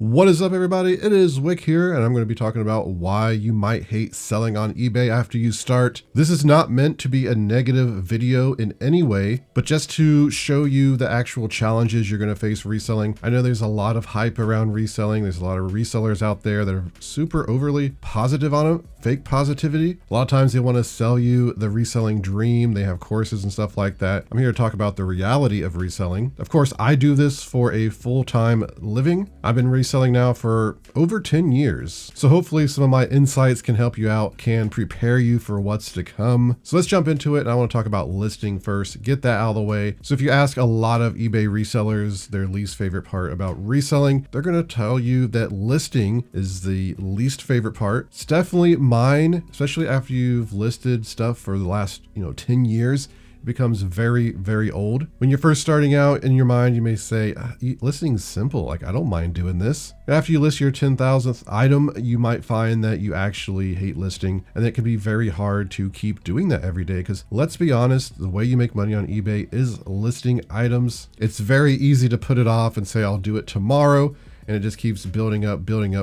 What is up, everybody? It is Wick here, and I'm going to be talking about why you might hate selling on eBay after you start. This is not meant to be a negative video in any way, but just to show you the actual challenges you're going to face reselling. I know there's a lot of hype around reselling. There's a lot of resellers out there that are super overly positive on it, fake positivity. A lot of times they want to sell you the reselling dream. They have courses and stuff like that. I'm here to talk about the reality of reselling. Of course, I do this for a full-time living. I've been reselling now for over 10 years. So hopefully some of my insights can help you out, can prepare you for what's to come. So let's jump into it. I want to talk about listing first, get that out of the way. So if you ask a lot of eBay resellers their least favorite part about reselling, they're going to tell you that listing is the least favorite part. It's definitely mine, especially after you've listed stuff for the last 10 years. Becomes very, very old. When you're first starting out, in your mind, you may say, listing's simple. Like, I don't mind doing this. After you list your 10,000th item, you might find that you actually hate listing, and it can be very hard to keep doing that every day. Because let's be honest, the way you make money on eBay is listing items. It's very easy to put it off and say, I'll do it tomorrow. And it just keeps building up,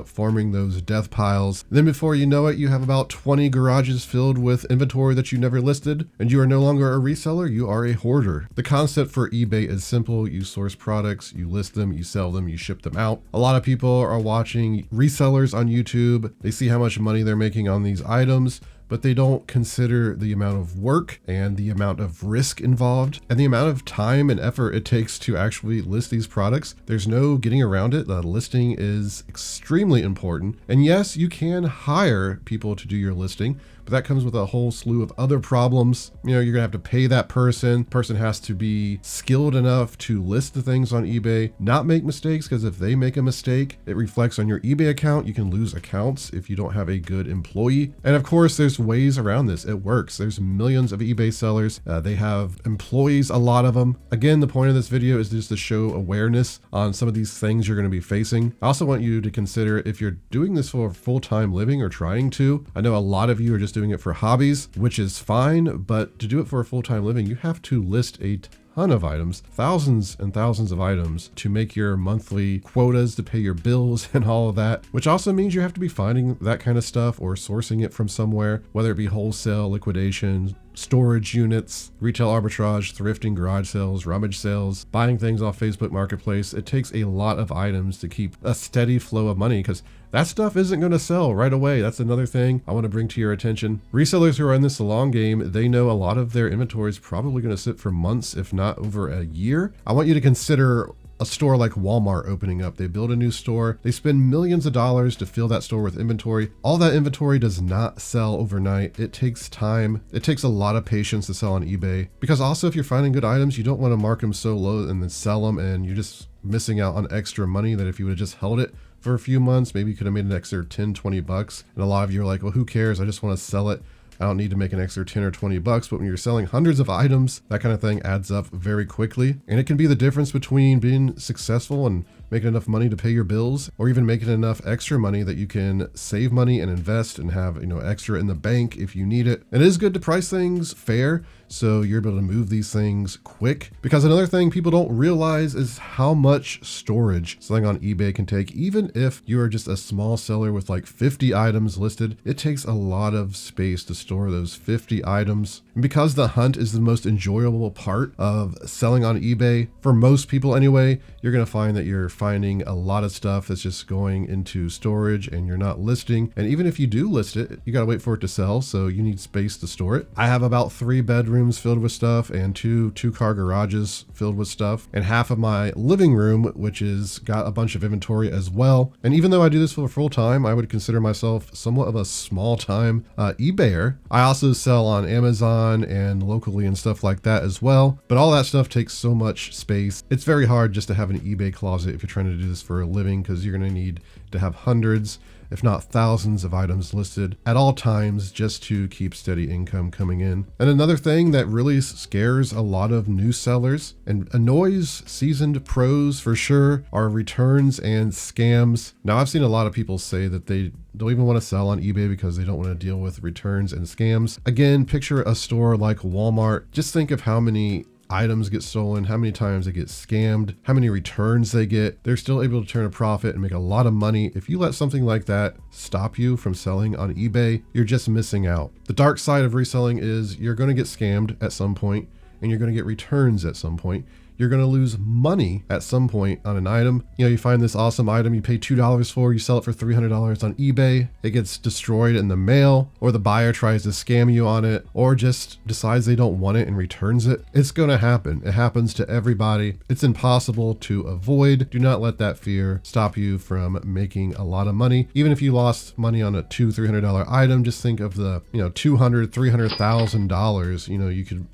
forming those death piles. Then before you know it, you have about 20 garages filled with inventory that you never listed, and you are no longer a reseller, you are a hoarder. The concept for eBay is simple. You source products, you list them, you sell them, you ship them out. A lot of people are watching resellers on YouTube. They see how much money they're making on these items, but they don't consider the amount of work and the amount of risk involved and the amount of time and effort it takes to actually list these products. There's no getting around it. The listing is extremely important. And yes, you can hire people to do your listing, but that comes with a whole slew of other problems. You're gonna have to pay that person. Person has to be skilled enough to list the things on eBay, not make mistakes, because if they make a mistake, it reflects on your eBay account. You can lose accounts if you don't have a good employee. And of course, there's ways around this. It works. There's millions of eBay sellers. They have employees, a lot of them. Again, the point of this video is just to show awareness on some of these things you're gonna be facing. I also want you to consider if you're doing this for a full-time living or trying to. I know a lot of you are just doing it for hobbies, which is fine, but to do it for a full-time living, you have to list a ton of items, thousands and thousands of items to make your monthly quotas, to pay your bills and all of that, which also means you have to be finding that kind of stuff or sourcing it from somewhere, whether it be wholesale, liquidation, storage units, retail arbitrage, thrifting, garage sales, rummage sales, buying things off Facebook Marketplace. It takes a lot of items to keep a steady flow of money, because that stuff isn't going to sell right away. That's another thing I want to bring to your attention. Resellers who are in this long game, they know a lot of their inventory is probably going to sit for months, if not over a year. I want you to consider a store like Walmart opening up. They build a new store. They spend millions of dollars to fill that store with inventory. All that inventory does not sell overnight. It takes time. It takes a lot of patience to sell on eBay, because also if you're finding good items, you don't want to mark them so low and then sell them, and you're just missing out on extra money that if you would have just held it for a few months, maybe you could have made an extra 10, 20 bucks. And a lot of you are like, well, who cares? I just want to sell it. I don't need to make an extra 10 or 20 bucks, but when you're selling hundreds of items, that kind of thing adds up very quickly. And it can be the difference between being successful and making enough money to pay your bills, or even making enough extra money that you can save money and invest and have, extra in the bank if you need it. It is good to price things fair, so you're able to move these things quick. Because another thing people don't realize is how much storage selling on eBay can take. Even if you are just a small seller with like 50 items listed, it takes a lot of space to store those 50 items. And because the hunt is the most enjoyable part of selling on eBay, for most people anyway, you're gonna find that you're finding a lot of stuff that's just going into storage and you're not listing. And even if you do list it, you gotta wait for it to sell, so you need space to store it. I have about 3 bedrooms filled with stuff and two-car garages filled with stuff, and half of my living room, which is got a bunch of inventory as well. And even though I do this for full time, I would consider myself somewhat of a small-time eBayer. I also sell on Amazon and locally and stuff like that as well, but all that stuff takes so much space. It's very hard just to have an eBay closet if you're trying to do this for a living, because you're going to need to have hundreds, if not thousands of items listed at all times just to keep steady income coming in. And another thing that really scares a lot of new sellers and annoys seasoned pros for sure are returns and scams. Now, I've seen a lot of people say that they don't even want to sell on eBay because they don't want to deal with returns and scams. Again, picture a store like Walmart. Just think of how many items get stolen, how many times they get scammed, how many returns they get. They're still able to turn a profit and make a lot of money. If you let something like that stop you from selling on eBay, you're just missing out. The dark side of reselling is you're going to get scammed at some point, and you're going to get returns at some point. You're going to lose money at some point on an item. You find this awesome item you pay $2 for, you sell it for $300 on eBay, it gets destroyed in the mail, or the buyer tries to scam you on it, or just decides they don't want it and returns it. It's going to happen. It happens to everybody. It's impossible to avoid. Do not let that fear stop you from making a lot of money. Even if you lost money on a $200-$300 item, just think of the $200,000-$300,000 you could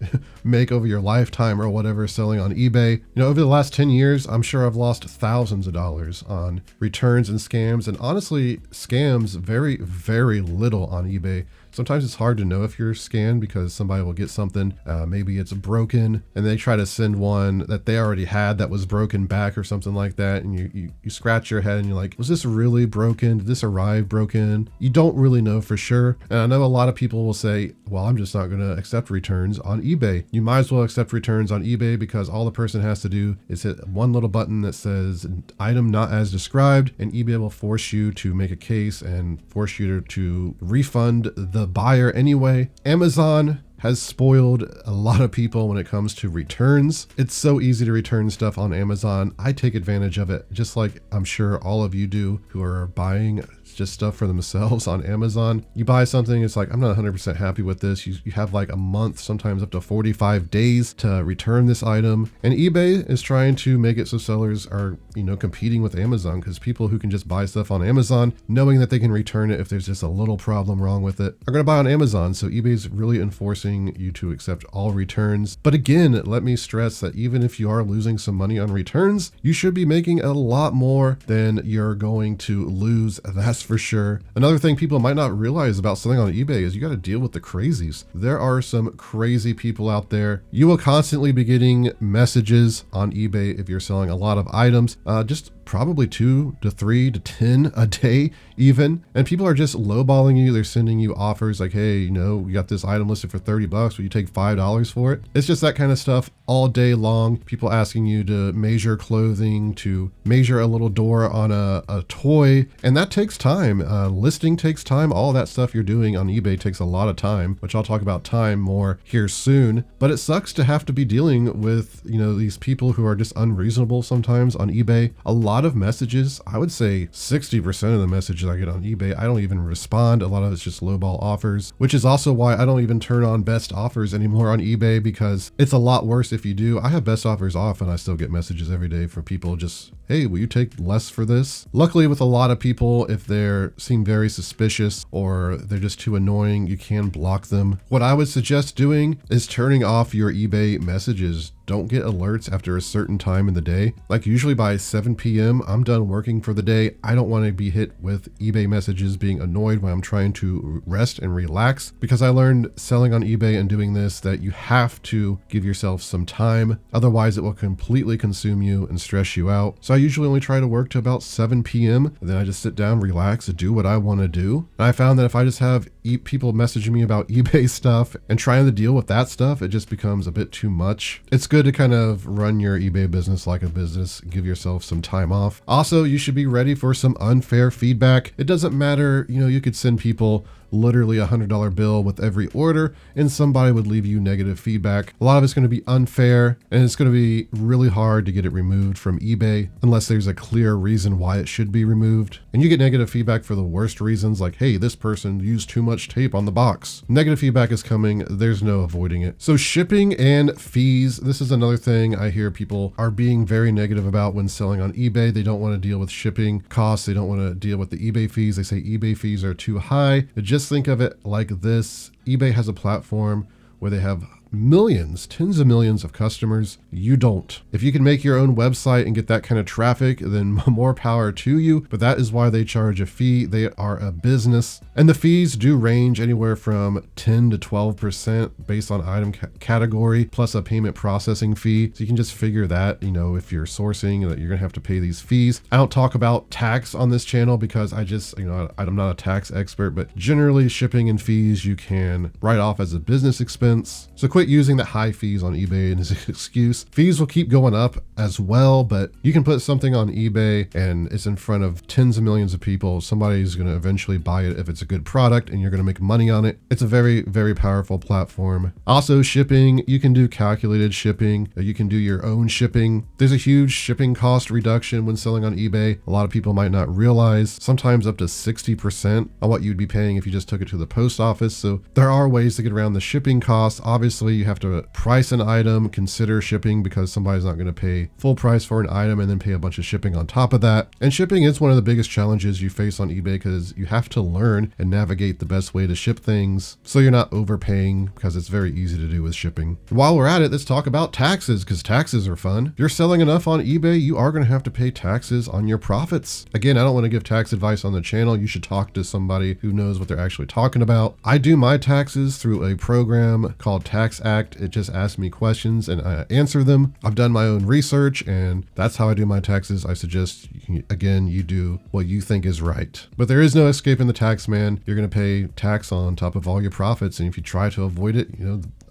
make over your lifetime or whatever selling on eBay. Over the last 10 years, I'm sure I've lost thousands of dollars on returns and scams. And honestly, scams very, very little on eBay. Sometimes it's hard to know if you're scammed because somebody will get something, maybe it's broken, and they try to send one that they already had that was broken back or something like that. And you scratch your head and you're like, was this really broken? Did this arrive broken? You don't really know for sure. And I know a lot of people will say, well, I'm just not going to accept returns on eBay. You might as well accept returns on eBay because all the person has to do is hit one little button that says item not as described, and eBay will force you to make a case and force you to refund the buyer anyway. Amazon has spoiled a lot of people when it comes to returns. It's so easy to return stuff on Amazon. I take advantage of it, just like I'm sure all of you do who are buying just stuff for themselves on Amazon. You buy something, it's like, I'm not 100% happy with this. You have like a month, sometimes up to 45 days to return this item. And eBay is trying to make it so sellers are, competing with Amazon, because people who can just buy stuff on Amazon, knowing that they can return it if there's just a little problem wrong with it, are going to buy on Amazon. So eBay's really enforcing you to accept all returns. But again, let me stress that even if you are losing some money on returns, you should be making a lot more than you're going to lose. That's for sure. Another thing people might not realize about selling on eBay is you got to deal with the crazies. There are some crazy people out there. You will constantly be getting messages on eBay if you're selling a lot of items, just probably 2 to 3 to 10 a day even. And people are just lowballing you. They're sending you offers like, hey, we got this item listed for $30. Will you take $5 for it? It's just that kind of stuff all day long. People asking you to measure clothing, to measure a little door on a toy. And that takes time. Listing takes time. All that stuff you're doing on eBay takes a lot of time, which I'll talk about time more here soon. But it sucks to have to be dealing with, these people who are just unreasonable sometimes on eBay. A lot of messages, I would say 60% of the messages I get on eBay, I don't even respond. A lot of it's just lowball offers, which is also why I don't even turn on best offers anymore on eBay, because it's a lot worse if you do. I have best offers off and I still get messages every day from people just, hey, will you take less for this? Luckily, with a lot of people, if they seem very suspicious or they're just too annoying, you can block them. What I would suggest doing is turning off your eBay messages. Don't get alerts after a certain time in the day. Like usually by 7 p.m., I'm done working for the day. I don't want to be hit with eBay messages being annoyed when I'm trying to rest and relax, because I learned selling on eBay and doing this that you have to give yourself some time. Otherwise, it will completely consume you and stress you out. So I usually only try to work to about 7 p.m. and then I just sit down, relax, and do what I want to do. And I found that if I just have people messaging me about eBay stuff and trying to deal with that stuff, it just becomes a bit too much. It's good to kind of run your eBay business like a business. Give yourself some time off. Also, you should be ready for some unfair feedback. It doesn't matter, you could send people literally $100 bill with every order and somebody would leave you negative feedback. A lot of it's going to be unfair, and it's going to be really hard to get it removed from eBay unless there's a clear reason why it should be removed. And you get negative feedback for the worst reasons, like, hey, this person used too much tape on the box. Negative feedback is coming. There's no avoiding it. So shipping and fees, this is another thing I hear people are being very negative about when selling on eBay. They don't want to deal with shipping costs. They don't want to deal with the eBay fees. They say eBay fees are too high. Just think of it like this. eBay has a platform where they have millions, tens of millions of customers. You don't. If you can make your own website and get that kind of traffic, then more power to you. But that is why they charge a fee. They are a business. And the fees do range anywhere from 10 to 12% based on item category, plus a payment processing fee. So you can just figure that, if you're sourcing, that you're going to have to pay these fees. I don't talk about tax on this channel because I just, I'm not a tax expert, but generally shipping and fees you can write off as a business expense. So quick quit using the high fees on eBay as an excuse. Fees will keep going up as well, but you can put something on eBay and it's in front of tens of millions of people. Somebody's going to eventually buy it if it's a good product and you're going to make money on it. It's a very, very powerful platform. Also, shipping, you can do calculated shipping. You can do your own shipping. There's a huge shipping cost reduction when selling on eBay. A lot of people might not realize, sometimes up to 60% on what you'd be paying if you just took it to the post office. So there are ways to get around the shipping costs. Obviously, you have to price an item, consider shipping, because somebody's not going to pay full price for an item and then pay a bunch of shipping on top of that. And shipping is one of the biggest challenges you face on eBay because you have to learn and navigate the best way to ship things so you're not overpaying, because it's very easy to do with shipping. While we're at it, let's talk about taxes, because taxes are fun. If you're selling enough on eBay, you are going to have to pay taxes on your profits. Again, I don't want to give tax advice on the channel. You should talk to somebody who knows what they're actually talking about. I do my taxes through a program called Tax Act. It just asks me questions and I answer them. I've done my own research and that's how I do my taxes. I suggest, again, you do what you think is right. But there is no escaping the tax man. You're going to pay tax on top of all your profits. And if you try to avoid it,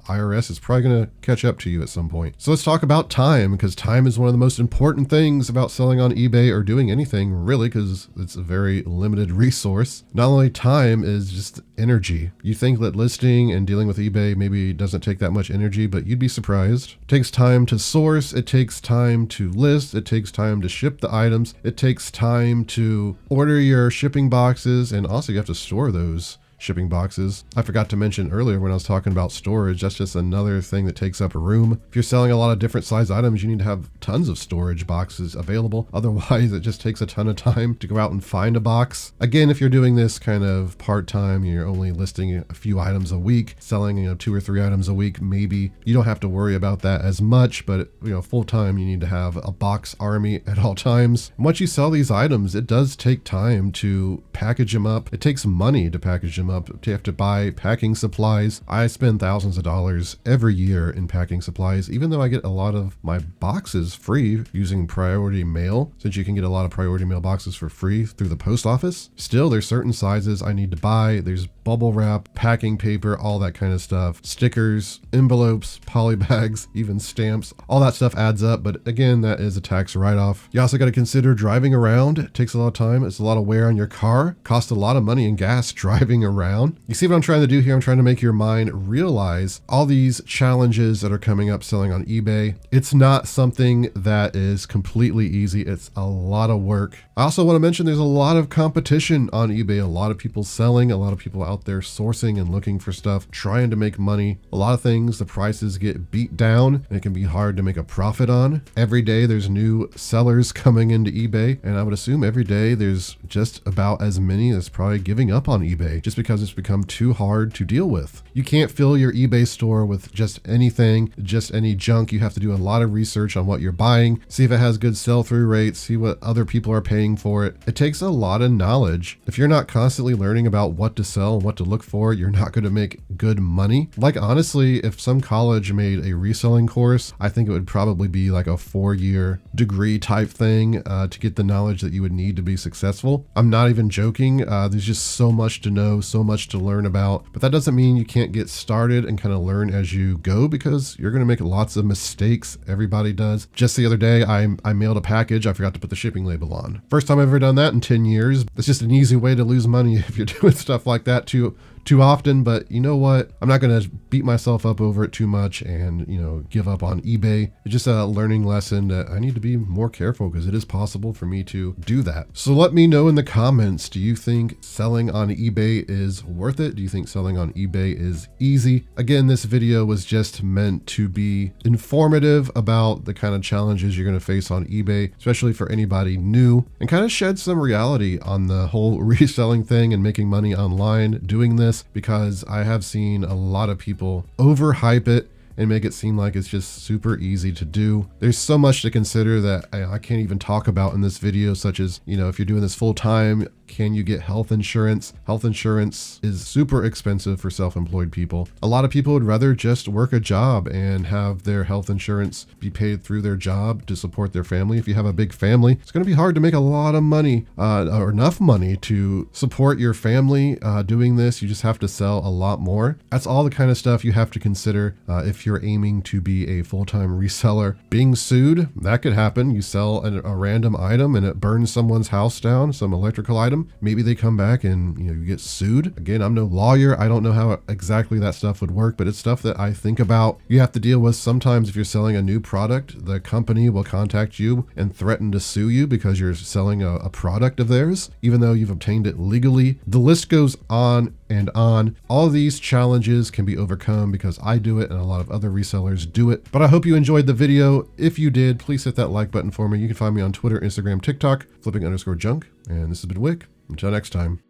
IRS is probably going to catch up to you at some point. So let's talk about time, because time is one of the most important things about selling on eBay or doing anything really, because it's a very limited resource. Not only time is just energy. You think that listing and dealing with eBay maybe doesn't take that much energy, but you'd be surprised. It takes time to source. It takes time to list. It takes time to ship the items. It takes time to order your shipping boxes, and also you have to store those shipping boxes. I forgot to mention earlier when I was talking about storage, that's just another thing that takes up room. If you're selling a lot of different size items, you need to have tons of storage boxes available. Otherwise, it just takes a ton of time to go out and find a box. Again, if you're doing this kind of part-time, you're only listing a few items a week, selling 2 or 3 items a week, maybe you don't have to worry about that as much, but full-time, you need to have a box army at all times. And once you sell these items, it does take time to package them up. It takes money to package them up. You have to buy packing supplies. I spend thousands of dollars every year in packing supplies, even though I get a lot of my boxes free using priority mail, since you can get a lot of priority mail boxes for free through the post office. Still, there's certain sizes I need to buy. There's bubble wrap, packing paper, all that kind of stuff, stickers, envelopes, poly bags, even stamps, all that stuff adds up. But again, that is a tax write-off. You also got to consider driving around. It takes a lot of time. It's a lot of wear on your car, costs a lot of money in gas driving around. You see what I'm trying to do here? I'm trying to make your mind realize all these challenges that are coming up selling on eBay. It's not something that is completely easy. It's a lot of work. I also want to mention there's a lot of competition on eBay. A lot of people selling, a lot of people out there sourcing and looking for stuff, trying to make money. A lot of things, the prices get beat down and it can be hard to make a profit on. Every day there's new sellers coming into eBay, and I would assume every day there's just about as many as probably giving up on eBay just because it's become too hard to deal with. You can't fill your eBay store with just anything, just any junk. You have to do a lot of research on what you're buying, see if it has good sell-through rates, see what other people are paying for it. It takes a lot of knowledge. If you're not constantly learning about what to sell and what to look for, you're not going to make good money. Like honestly, if some college made a reselling course, I think it would probably be like a 4-year degree type thing to get the knowledge that you would need to be successful. I'm not even joking. There's just so much to know, so much to learn about, but that doesn't mean you can't get started and kind of learn as you go, because you're going to make lots of mistakes. Everybody does. Just the other day, I mailed a package. I forgot to put the shipping label on. First time I've ever done that in 10 years. It's just an easy way to lose money if you're doing stuff like that too often. But you know what? I'm not going to beat myself up over it too much and, give up on eBay. It's just a learning lesson that I need to be more careful, because it is possible for me to do that. So let me know in the comments, do you think selling on eBay is worth it? Do you think selling on eBay is easy? Again, this video was just meant to be informative about the kind of challenges you're going to face on eBay, especially for anybody new, and kind of shed some reality on the whole reselling thing and making money online doing this, because I have seen a lot of people overhype it and make it seem like it's just super easy to do. There's so much to consider that I can't even talk about in this video, such as, if you're doing this full time, Can you get health insurance? Health insurance is super expensive for self-employed people. A lot of people would rather just work a job and have their health insurance be paid through their job to support their family. If you have a big family, it's going to be hard to make a lot of money or enough money to support your family doing this. You just have to sell a lot more. That's all the kind of stuff you have to consider if you're aiming to be a full-time reseller. Being sued, that could happen. You sell a random item and it burns someone's house down, some electrical item. Maybe they come back and you get sued. Again, I'm no lawyer. I don't know how exactly that stuff would work, but it's stuff that I think about. You have to deal with sometimes if you're selling a new product, the company will contact you and threaten to sue you because you're selling a product of theirs, even though you've obtained it legally. The list goes on and on. All these challenges can be overcome because I do it and a lot of other resellers do it. But I hope you enjoyed the video. If you did, please hit that like button for me. You can find me on Twitter, Instagram, TikTok, flipping_junk. And this has been Wick. Until next time.